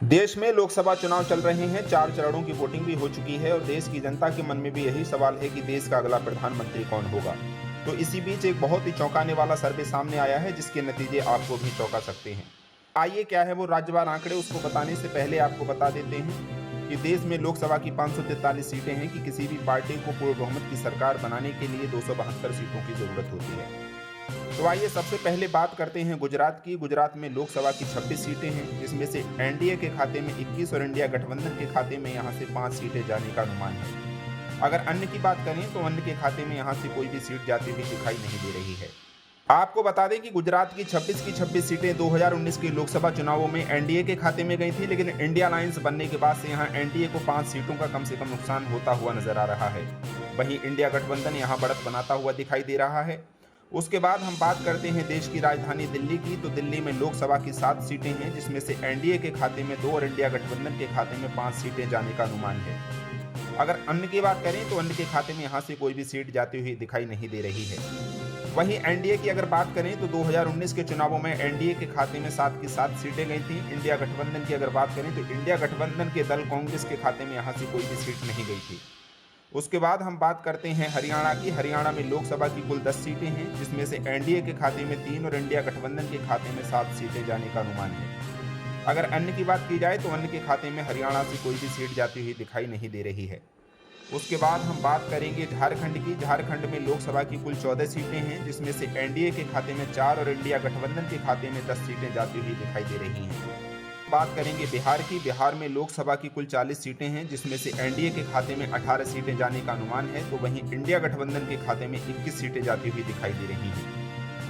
देश में लोकसभा चुनाव चल रहे हैं। 4 चरणों की वोटिंग भी हो चुकी है और देश की जनता के मन में भी यही सवाल है कि देश का अगला प्रधानमंत्री कौन होगा। तो इसी बीच एक बहुत ही चौंकाने वाला सर्वे सामने आया है जिसके नतीजे आपको भी चौंका सकते हैं। आइए क्या है वो राज्यवार आंकड़े, उसको बताने से पहले आपको बता देते हैं कि देश में लोकसभा की 543 सीटें हैं कि किसी भी पार्टी को पूर्ण बहुमत की सरकार बनाने के लिए 272 सीटों की जरूरत होती है। तो आइए सबसे पहले बात करते हैं गुजरात की। गुजरात में लोकसभा की 26 सीटें हैं जिसमें से एनडीए के खाते में 21 और इंडिया गठबंधन के खाते में यहां से 5 सीटें जाने का अनुमान है। अगर अन्य की बात करें तो अन्य के खाते में यहां से कोई भी सीट जाती हुई दिखाई नहीं दे रही है। आपको बता दें कि गुजरात की 26 सीटें 2019 के लोकसभा चुनावों में एनडीए के खाते में गई थी, लेकिन इंडिया अलायंस बनने के बाद से यहां एनडीए को 5 सीटों का कम से कम नुकसान होता हुआ नजर आ रहा है। वहीं इंडिया गठबंधन यहां बढ़त बनाता हुआ दिखाई दे रहा है। उसके बाद हम बात करते हैं देश की राजधानी दिल्ली की। तो दिल्ली में लोकसभा की 7 सीटें हैं जिसमें से एनडीए के खाते में 2 और इंडिया गठबंधन के खाते में 5 सीटें जाने का अनुमान है। अगर अन्य की बात करें तो अन्य के खाते में यहां से कोई भी सीट जाती हुई दिखाई नहीं दे रही है। वहीं एनडीए की अगर बात करें तो 2019 के चुनावों में एनडीए के खाते में 7 की 7 सीटें गई थी। इंडिया गठबंधन की अगर बात करें तो इंडिया गठबंधन के दल कांग्रेस के खाते में यहां से कोई भी सीट नहीं गई थी। उसके बाद हम बात करते हैं हरियाणा की। हरियाणा में लोकसभा की कुल 10 सीटें हैं जिसमें से एनडीए के खाते में 3 और इंडिया गठबंधन के खाते में 7 सीटें जाने का अनुमान है। अगर अन्य की बात की जाए तो अन्य के खाते में हरियाणा से कोई भी सीट जाती हुई दिखाई नहीं दे रही है। उसके बाद हम बात करेंगे झारखंड की। झारखंड में लोकसभा की कुल 14 सीटें हैं जिसमें से एनडीए के खाते में 4 और इंडिया गठबंधन के खाते में 10 सीटें जाती हुई दिखाई दे रही हैं। बात करेंगे बिहार की। बिहार में लोकसभा की कुल 40 सीटें हैं जिसमें से एनडीए के खाते में 18 सीटें जाने का अनुमान है, तो वहीं इंडिया गठबंधन के खाते में 21 सीटें जाती हुई दिखाई दे रही हैं।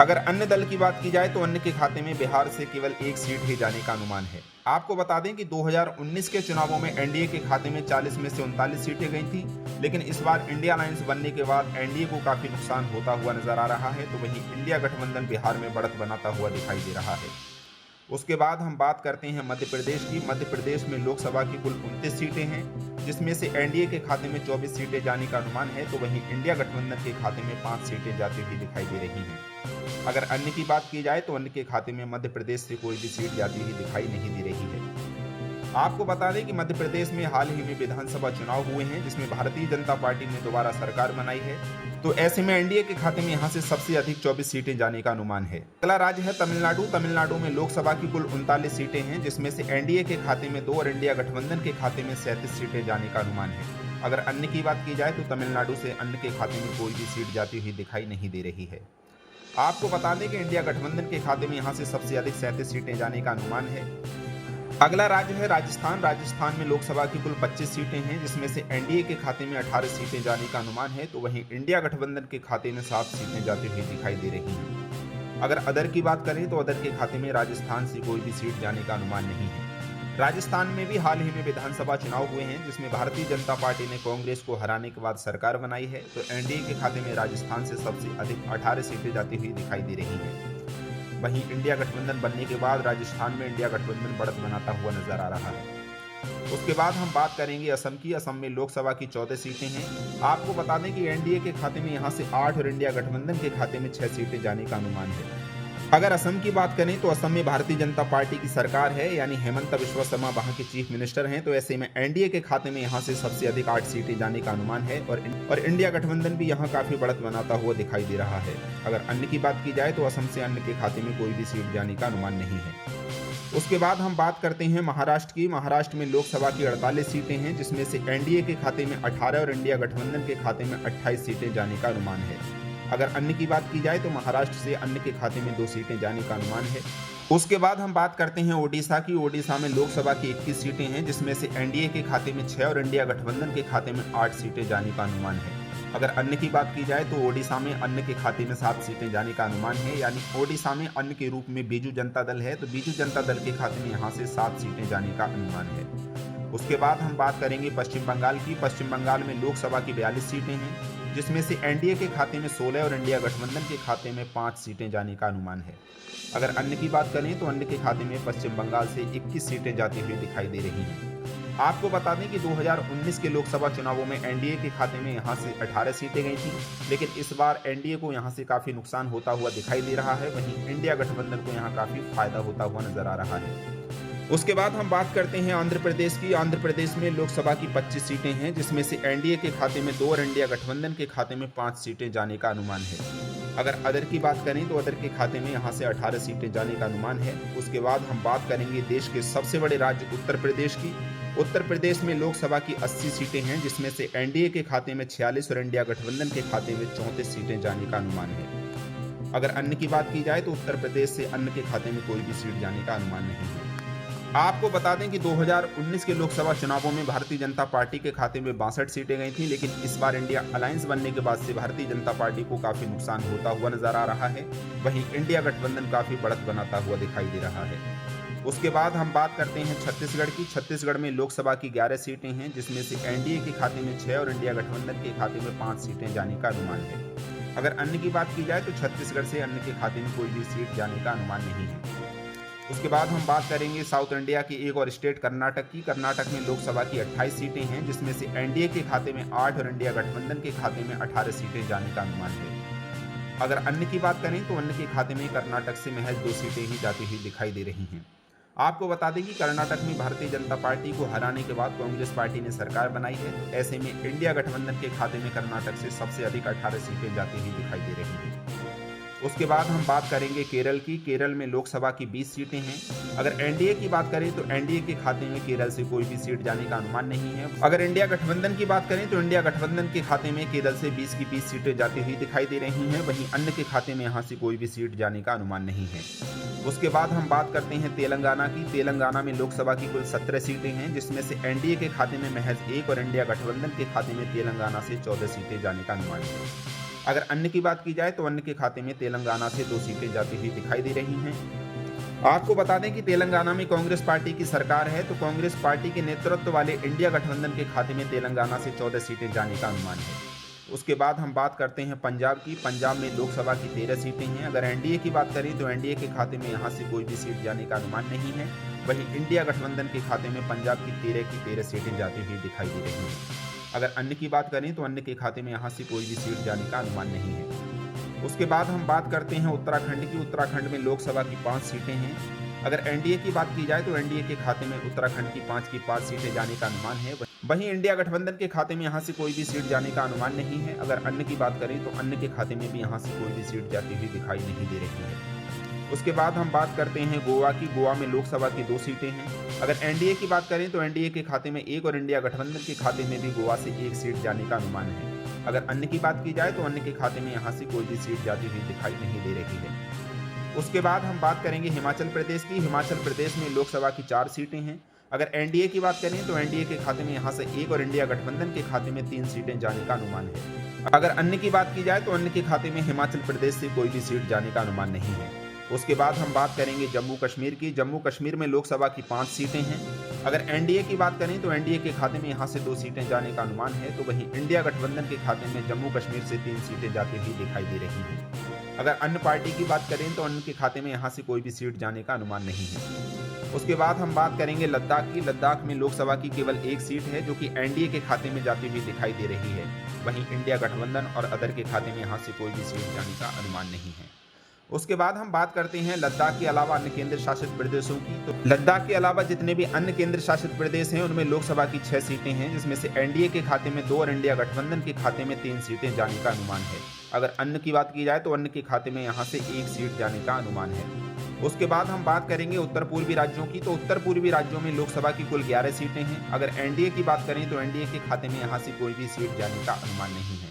अगर अन्य दल की बात की जाए तो अन्य के खाते में बिहार से केवल 1 सीट ही जाने का अनुमान है। आपको बता दें कि 2019 के चुनावों में एनडीए के खाते में 40 में से 39 सीटें गई थी, लेकिन इस बार इंडिया अलायंस बनने के बाद एनडीए को काफी नुकसान होता हुआ नजर आ रहा है, तो वहीं इंडिया गठबंधन बिहार में बढ़त बनाता हुआ दिखाई दे रहा है। उसके बाद हम बात करते हैं मध्य प्रदेश की। मध्य प्रदेश में लोकसभा की कुल 29 सीटें हैं जिसमें से एनडीए के खाते में 24 सीटें जाने का अनुमान है, तो वहीं इंडिया गठबंधन के खाते में 5 सीटें जाती हुई दिखाई दे रही हैं। अगर अन्य की बात की जाए तो अन्य के खाते में मध्य प्रदेश से कोई भी सीट जाती हुई दिखाई नहीं दे रही है। आपको बता दें कि मध्य प्रदेश में हाल ही में विधानसभा चुनाव हुए हैं जिसमें भारतीय जनता पार्टी ने दोबारा सरकार बनाई है, तो ऐसे में एनडीए के खाते में यहां से सबसे अधिक 24 सीटें जाने का अनुमान है। अगला राज्य है तमिलनाडु। तमिलनाडु में लोकसभा की कुल 39 सीटें हैं जिसमें से एनडीए के खाते में 2 और इंडिया गठबंधन के खाते में 37 सीटें जाने का अनुमान है। अगर अन्य की बात की जाए तो तमिलनाडु से अन्य के खाते में कोई भी सीट जाती हुई दिखाई नहीं दे रही है। आपको बता दें कि इंडिया गठबंधन के खाते में यहां से सबसे अधिक 37 सीटें जाने का अनुमान है। अगला राज्य है राजस्थान। राजस्थान में लोकसभा की कुल 25 सीटें हैं जिसमें से एनडीए के खाते में 18 सीटें जाने का अनुमान है, तो वहीं इंडिया गठबंधन के खाते में 7 सीटें जाती हुई दिखाई दे रही हैं। अगर अदर की बात करें तो अदर के खाते में राजस्थान से कोई भी सीट जाने का अनुमान नहीं है। राजस्थान में भी हाल ही में विधानसभा चुनाव हुए हैं जिसमें भारतीय जनता पार्टी ने कांग्रेस को हराने के बाद सरकार बनाई है, तो एनडीए के खाते में राजस्थान से सबसे अधिक 18 सीटें जाती हुई दिखाई दे रही हैं। वहीं इंडिया गठबंधन बनने के बाद राजस्थान में इंडिया गठबंधन बढ़त बनाता हुआ नजर आ रहा है। उसके बाद हम बात करेंगे असम की। असम में लोकसभा की 14 सीटें हैं। आपको बता दें कि एनडीए के खाते में यहां से 8 और इंडिया गठबंधन के खाते में 6 सीटें जाने का अनुमान है। अगर असम की बात करें तो असम में भारतीय जनता पार्टी की सरकार है, यानी हेमंत बिस्वा शर्मा वहां के चीफ मिनिस्टर हैं, तो ऐसे में एनडीए के खाते में यहां से सबसे अधिक 8 सीटें जाने का अनुमान है और इंडिया गठबंधन भी यहां काफी बढ़त बनाता हुआ दिखाई दे रहा है। अगर अन्य की बात की जाए तो असम से अन्य के खाते में कोई भी सीट जाने का अनुमान नहीं है। उसके बाद हम बात करते हैं महाराष्ट्र की। महाराष्ट्र में लोकसभा की 48 सीटें हैं जिसमें से एनडीए के खाते में 18 और इंडिया गठबंधन के खाते में 28 सीटें जाने का अनुमान है। अगर अन्य की बात की जाए तो महाराष्ट्र से अन्य के खाते में 2 सीटें जाने का अनुमान है। उसके बाद हम बात करते हैं ओडिशा की। ओडिशा में लोकसभा की 21 सीटें हैं जिसमें से एनडीए के खाते में 6 और इंडिया गठबंधन के खाते में 8 सीटें जाने का अनुमान है। अगर अन्य की बात की जाए तो ओडिशा में अन्य के खाते में 7 सीटें जाने का अनुमान है, यानी ओडिशा में अन्य के रूप में बीजू जनता दल है, तो बीजू जनता दल के खाते में यहाँ से 7 सीटें जाने का अनुमान है। उसके बाद हम बात करेंगे पश्चिम बंगाल की। पश्चिम बंगाल में लोकसभा की 42 सीटें हैं जिसमें से एनडीए के खाते में 16 और इंडिया गठबंधन के खाते में 5 सीटें जाने का अनुमान है। अगर अन्य की बात करें तो अन्य के खाते में पश्चिम बंगाल से 21 सीटें जाती हुई दिखाई दे रही हैं। आपको बता दें कि 2019 के लोकसभा चुनावों में एनडीए के खाते में यहां से 18 सीटें गई थी, लेकिन इस बार एनडीए को यहां से काफ़ी नुकसान होता हुआ दिखाई दे रहा है। वहीं इंडिया गठबंधन को यहां काफ़ी फायदा होता हुआ नजर आ रहा है। उसके बाद हम बात करते हैं आंध्र प्रदेश की। आंध्र प्रदेश में लोकसभा की 25 सीटें हैं, जिसमें से एनडीए के खाते में 2 और इंडिया गठबंधन के खाते में 5 सीटें जाने का अनुमान है। अगर अदर की बात करें तो अदर के खाते में यहाँ से 18 सीटें जाने का अनुमान है। उसके बाद हम बात करेंगे देश के सबसे बड़े राज्य उत्तर प्रदेश की। उत्तर प्रदेश में लोकसभा की 80 सीटें हैं, जिसमें से एनडीए के खाते में 46 और इंडिया गठबंधन के खाते में 34 सीटें जाने का अनुमान है। अगर अन्य की बात की जाए तो उत्तर प्रदेश से अन्य के खाते में कोई भी सीट जाने का अनुमान नहीं है। आपको बता दें कि 2019 के लोकसभा चुनावों में भारतीय जनता पार्टी के खाते में 62 सीटें गई थी, लेकिन इस बार इंडिया अलायंस बनने के बाद से भारतीय जनता पार्टी को काफी नुकसान होता हुआ नजर आ रहा है। वहीं इंडिया गठबंधन काफी बढ़त बनाता हुआ दिखाई दे रहा है। उसके बाद हम बात करते हैं छत्तीसगढ़ की। छत्तीसगढ़ में लोकसभा की 11 सीटें हैं, जिसमें से एनडीए के खाते में 6 और इंडिया गठबंधन के खाते में 5 सीटें जाने का अनुमान है। अगर अन्य की बात की जाए तो छत्तीसगढ़ से अन्य के खाते में कोई भी सीट जाने का अनुमान नहीं है। उसके बाद हम बात करेंगे साउथ इंडिया की एक और स्टेट कर्नाटक की। कर्नाटक में लोकसभा की 28 सीटें हैं, जिसमें से एनडीए के खाते में 8 और इंडिया गठबंधन के खाते में 18 सीटें जाने का अनुमान है। अगर अन्य की बात करें तो अन्य के खाते में कर्नाटक से महज 2 सीटें ही जाती हुई दिखाई दे रही हैं। आपको बता दें कि कर्नाटक में भारतीय जनता पार्टी को हराने के बाद कांग्रेस पार्टी ने सरकार बनाई है, तो ऐसे में इंडिया गठबंधन के खाते में कर्नाटक से सबसे अधिक 18 सीटें जाती हुई दिखाई दे रही हैं। उसके बाद हम बात करेंगे केरल की। केरल में लोकसभा की 20 सीटें हैं। अगर एनडीए की बात करें तो एनडीए के खाते में केरल से कोई भी सीट जाने का अनुमान नहीं है। अगर इंडिया गठबंधन की बात करें तो इंडिया गठबंधन के खाते में केरल से 20 की 20 सीटें जाती हुई दिखाई दे रही हैं। वहीं अन्य के खाते में यहाँ से कोई भी सीट जाने का अनुमान नहीं है। उसके बाद हम बात करते हैं तेलंगाना की। तेलंगाना में लोकसभा की कुल 17 सीटें हैं, जिसमें से एनडीए के खाते में महज 1 और इंडिया गठबंधन के खाते में तेलंगाना से 14 सीटें जाने का अनुमान है। अगर अन्य की बात की जाए तो अन्य के खाते में तेलंगाना से 2 सीटें जाती हुई दिखाई दे रही हैं। आपको बता दें कि तेलंगाना में कांग्रेस पार्टी की सरकार है, तो कांग्रेस पार्टी के नेतृत्व वाले इंडिया गठबंधन के खाते में तेलंगाना से 14 सीटें जाने का अनुमान है। उसके बाद हम बात करते हैं पंजाब की। पंजाब में लोकसभा की 13 सीटें हैं। अगर एनडीए की बात करें तो एनडीए के खाते में यहाँ से कोई भी सीट जाने का अनुमान नहीं है। वहीं इंडिया गठबंधन के खाते में पंजाब की 13 की 13 सीटें जाती हुई दिखाई दे रही हैं। अगर अन्य की बात करें तो अन्य के खाते में यहाँ से कोई भी सीट जाने का अनुमान नहीं है। उसके बाद हम बात करते हैं उत्तराखंड की। उत्तराखंड में लोकसभा की 5 सीटें हैं। अगर एनडीए की बात की जाए तो एनडीए के खाते में उत्तराखंड की 5 सीटें जाने का अनुमान है। वहीं इंडिया गठबंधन के खाते में यहाँ से कोई भी सीट जाने का अनुमान नहीं है। अगर अन्य की बात करें तो अन्य के खाते में भी यहाँ से कोई भी सीट जाती हुई दिखाई नहीं दे रही है। उसके बाद हम बात करते हैं गोवा की। गोवा में लोकसभा की 2 सीटें हैं। अगर एनडीए की बात करें तो एनडीए के खाते में 1 और इंडिया गठबंधन के खाते में भी गोवा से 1 सीट जाने का अनुमान है। अगर अन्य की बात की जाए तो अन्य के खाते में यहाँ से कोई भी सीट जाती हुई दिखाई नहीं दे रही है। उसके बाद हम बात करेंगे हिमाचल प्रदेश की। हिमाचल प्रदेश में लोकसभा की 4 सीटें हैं। अगर एनडीए की बात करें तो एनडीए के खाते में यहाँ से 1 और इंडिया गठबंधन के खाते में 3 सीटें जाने का अनुमान है। अगर अन्य की बात की जाए तो अन्य के खाते में हिमाचल प्रदेश से कोई भी सीट जाने का अनुमान नहीं है। उसके बाद हम बात करेंगे जम्मू कश्मीर की। जम्मू कश्मीर में लोकसभा की 5 सीटें हैं। अगर एनडीए की बात करें तो एनडीए के खाते में यहाँ से 2 सीटें जाने का अनुमान है, तो वहीं इंडिया गठबंधन के खाते में जम्मू कश्मीर से 3 सीटें जाती हुई दिखाई दे रही हैं। अगर अन्य पार्टी की बात करें तो अन्य के खाते में यहाँ से कोई भी सीट जाने का अनुमान नहीं है। उसके बाद हम बात करेंगे लद्दाख की। लद्दाख में लोकसभा की केवल 1 सीट है, जो कि एनडीए के खाते में जाती हुई दिखाई दे रही है। वहीं इंडिया गठबंधन और अदर के खाते में यहाँ से कोई भी सीट जाने का अनुमान नहीं है। उसके बाद हम बात करते हैं लद्दाख के अलावा अन्य केंद्र शासित प्रदेशों की। तो लद्दाख के अलावा जितने भी अन्य केंद्र शासित प्रदेश हैं उनमें लोकसभा की 6 सीटें हैं, जिसमें से एनडीए के खाते में 2 और इंडिया गठबंधन के खाते में 3 सीटें जाने का अनुमान है। अगर अन्य की बात की जाए तो अन्य के खाते में यहाँ से 1 सीट जाने का अनुमान है। उसके बाद हम बात करेंगे उत्तर पूर्वी राज्यों की। तो उत्तर पूर्वी राज्यों में लोकसभा की कुल 11 सीटें हैं। अगर एनडीए की बात करें तो एनडीए के खाते में यहाँ से कोई भी सीट जाने का अनुमान नहीं है।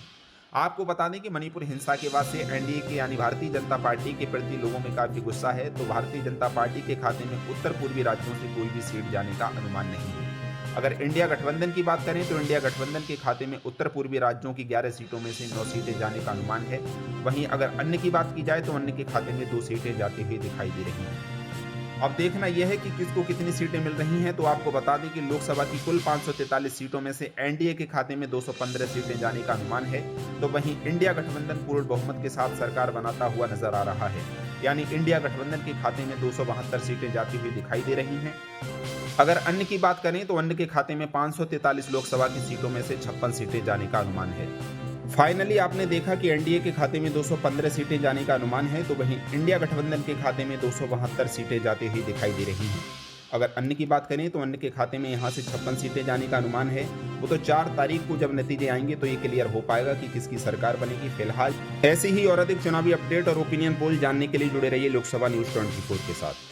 आपको बता दें कि मणिपुर हिंसा के बाद से एनडीए के यानी भारतीय जनता पार्टी के प्रति लोगों में काफी गुस्सा है, तो भारतीय जनता पार्टी के खाते में उत्तर पूर्वी राज्यों से कोई भी सीट जाने का अनुमान नहीं है। अगर इंडिया गठबंधन की बात करें तो इंडिया गठबंधन के खाते में उत्तर पूर्वी राज्यों की 11 सीटों में से 9 सीटें जाने का अनुमान है। वहीं अगर अन्य की बात की जाए तो अन्य के खाते में 2 सीटें जाती हुई दिखाई दे रही हैं। अब देखना यह है कि किसको कितनी सीटें मिल रही हैं। तो आपको बता दें कि लोकसभा की कुल 543 सीटों में से एनडीए के खाते में 215 सीटें जाने का अनुमान है, तो वहीं इंडिया गठबंधन पूर्ण बहुमत के साथ सरकार बनाता हुआ नजर आ रहा है। यानी इंडिया गठबंधन के खाते में 272 सीटें जाती हुई दिखाई दे रही हैं। अगर अन्य की बात करें तो अन्य के खाते में 543 लोकसभा की सीटों में से 56 सीटें जाने का अनुमान है। फाइनली आपने देखा कि एनडीए के खाते में 215 सीटें जाने का अनुमान है, तो वहीं इंडिया गठबंधन के खाते में 272 सीटें जाती हुई दिखाई दे रही हैं। अगर अन्य की बात करें तो अन्य के खाते में यहाँ से 56 सीटें जाने का अनुमान है। वो तो 4 तारीख को जब नतीजे आएंगे तो ये क्लियर हो पाएगा कि किसकी सरकार बनेगी। फिलहाल ऐसी ही और अधिक चुनावी अपडेट और ओपिनियन पोल जानने के लिए जुड़े रहिए लोकसभा न्यूज़ 24 के साथ।